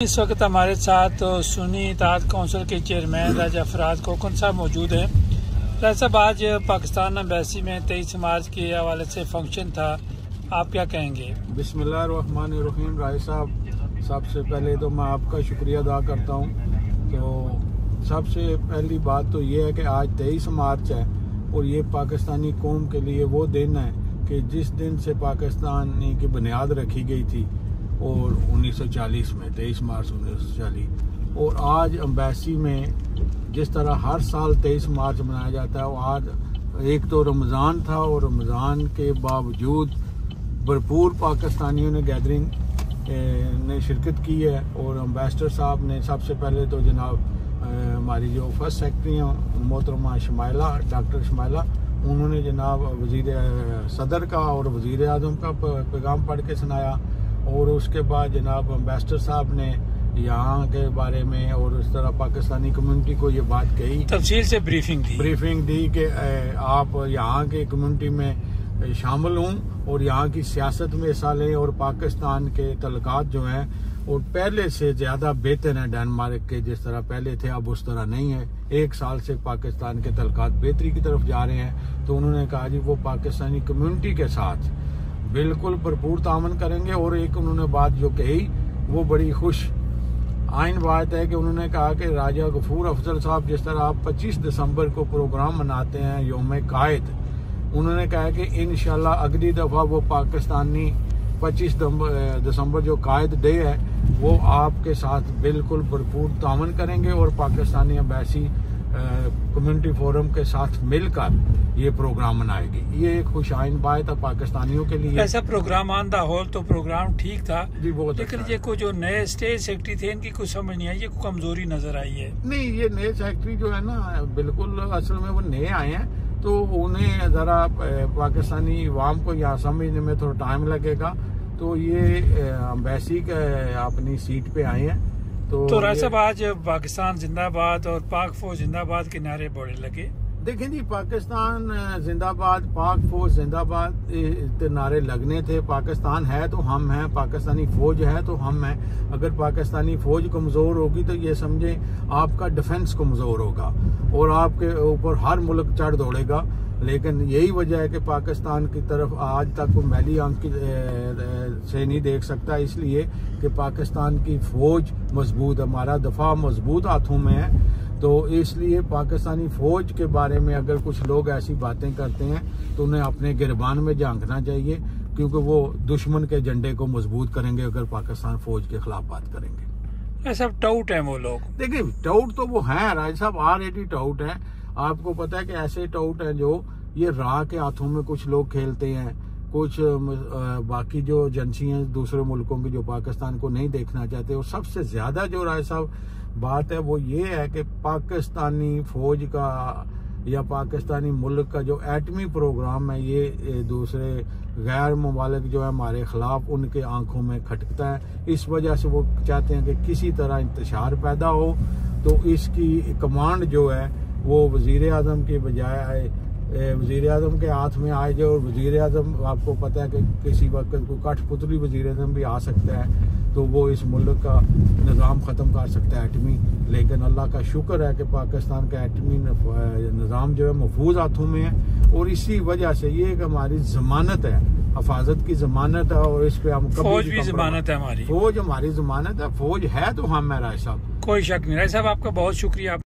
इस वक्त हमारे साथ सुन्नी इत्तेहाद काउंसिल के चेयरमैन राजा फराज कोकन साहब मौजूद हैं। राजा साहब, आज पाकिस्तान एम्बेसी में 23 मार्च के हवाले से फंक्शन था, आप क्या कहेंगे? बिस्मिल्लाहिर्रहमानिर्रहीम। राय साहब, सबसे पहले तो मैं आपका शुक्रिया अदा करता हूँ। तो सबसे पहली बात तो ये है कि आज 23 मार्च है और ये पाकिस्तानी कौम के लिए वो दिन है कि जिस दिन से पाकिस्तान की बुनियाद रखी गई थी और 1940 में 23 मार्च 1940, और आज एम्बेसी में जिस तरह हर साल 23 मार्च मनाया जाता है, वो आज एक तो रमज़ान था और रमज़ान के बावजूद भरपूर पाकिस्तानियों ने गैदरिंग ने शिरकत की है। और एम्बेसडर साहब ने सबसे पहले तो जनाब हमारी जो फर्स्ट सेक्रेटरी हैं मोहतरमा शमाइला, डॉक्टर शमाइला, उन्होंने जनाब वज़ीर सदर का और वज़ीर आज़म का पैगाम पढ़ के सुनाया। और उसके बाद जनाब एम्बेसडर साहब ने यहाँ के बारे में और इस तरह पाकिस्तानी कम्युनिटी को ये बात कही, तफसील से ब्रीफिंग दी कि आप यहाँ के कम्युनिटी में शामिल हों और यहाँ की सियासत में हिस्सा लें। और पाकिस्तान के तल्लुकात जो हैं और पहले से ज़्यादा बेहतर हैं डेनमार्क के, जिस तरह पहले थे अब उस तरह नहीं है। 1 साल से पाकिस्तान के तल्लुकात बेहतरी की तरफ जा रहे हैं। तो उन्होंने कहा जी वो पाकिस्तानी कम्युनिटी के साथ बिल्कुल भरपूर तामन करेंगे। और एक उन्होंने बात जो कही वो बड़ी खुश आइन बात है कि उन्होंने कहा कि राजा गफूर अफजल साहब, जिस तरह आप 25 दिसंबर को प्रोग्राम मनाते हैं यौम कायद, उन्होंने कहा कि इंशाल्लाह अगली दफ़ा वो पाकिस्तानी 25 दिसंबर जो कायद डे है वो आपके साथ बिल्कुल भरपूर तामन करेंगे और पाकिस्तानी एम्बेसी कम्युनिटी फोरम के साथ मिलकर ये प्रोग्राम मनाएगी। ये एक खुश आइन बात है पाकिस्तानियों के लिए। ऐसा प्रोग्राम ऑन द होल तो प्रोग्राम ठीक था जी, बहुत लेकिन अच्छा ये को जो नए स्टेट सेक्रेटरी थे इनकी कुछ समझ नहीं आई, ये कमजोरी नजर आई है। नहीं, ये नए सेक्रेटरी जो है ना बिल्कुल असल में वो नए आए हैं तो उन्हें जरा पाकिस्तानी अवाम को यहाँ समझने में थोड़ा टाइम लगेगा। तो ये एम्बेसी के अपनी सीट पे आए हैं। तो राजा साहब, आज पाकिस्तान जिंदाबाद और पाक फौज जिंदाबाद के नारे बड़े लगे। देखें जी, पाकिस्तान जिंदाबाद, पाक फौज जिंदाबाद इतने नारे लगने थे। पाकिस्तान है तो हम हैं, पाकिस्तानी फौज है तो हम हैं। अगर पाकिस्तानी फौज कमज़ोर होगी तो ये समझें आपका डिफेंस कमज़ोर होगा और आपके ऊपर हर मुल्क चढ़ दौड़ेगा। लेकिन यही वजह है कि पाकिस्तान की तरफ आज तक कोई मैली आंख से नहीं देख सकता, इसलिए कि पाकिस्तान की फौज मजबूत है, हमारा दफा मजबूत हाथों में है। तो इसलिए पाकिस्तानी फौज के बारे में अगर कुछ लोग ऐसी बातें करते हैं तो उन्हें अपने गिरबान में झांकना चाहिए, क्योंकि वो दुश्मन के झंडे को मजबूत करेंगे अगर पाकिस्तान फौज के खिलाफ बात करेंगे। ऐसा टाउट है वो लोग। देखिए, टाउट तो वो हैं राज साहब, ऑलरेडी टाउट है। आपको पता है कि ऐसे टाउट हैं जो ये राह के हाथों में कुछ लोग खेलते हैं, कुछ बाकी जो एजेंसी हैं दूसरे मुल्कों की जो पाकिस्तान को नहीं देखना चाहते। और सबसे ज्यादा जो राय साहब बात है वो ये है कि पाकिस्तानी फौज का या पाकिस्तानी मुल्क का जो एटमी प्रोग्राम है ये दूसरे गैर ममालिक जो है हमारे खिलाफ उनके आंखों में खटकता है। इस वजह से वो चाहते हैं कि किसी तरह इंतशार पैदा हो। तो इसकी कमांड जो है वो वजीर आज़म के बजाय वजीर आज़म के हाथ में आए जो, और वजीर आज़म आपको पता है कि किसी वक्त को कठपुतली वजीर आज़म भी आ सकता है तो वो इस मुल्क का निज़ाम ख़त्म कर सकता है एटमी। लेकिन अल्लाह का शुक्र है कि पाकिस्तान का एटमी निज़ाम जो है महफूज हाथों में है। और इसी वजह से ये एक हमारी ज़मानत है, हिफाजत की ज़मानत है और इस पे हम फौज भी ज़मानत है हमारी, फौज हमारी ज़मानत है। फौज है तो हम है राय साहब, कोई शक नहीं। राय साहब, आपका बहुत शुक्रिया।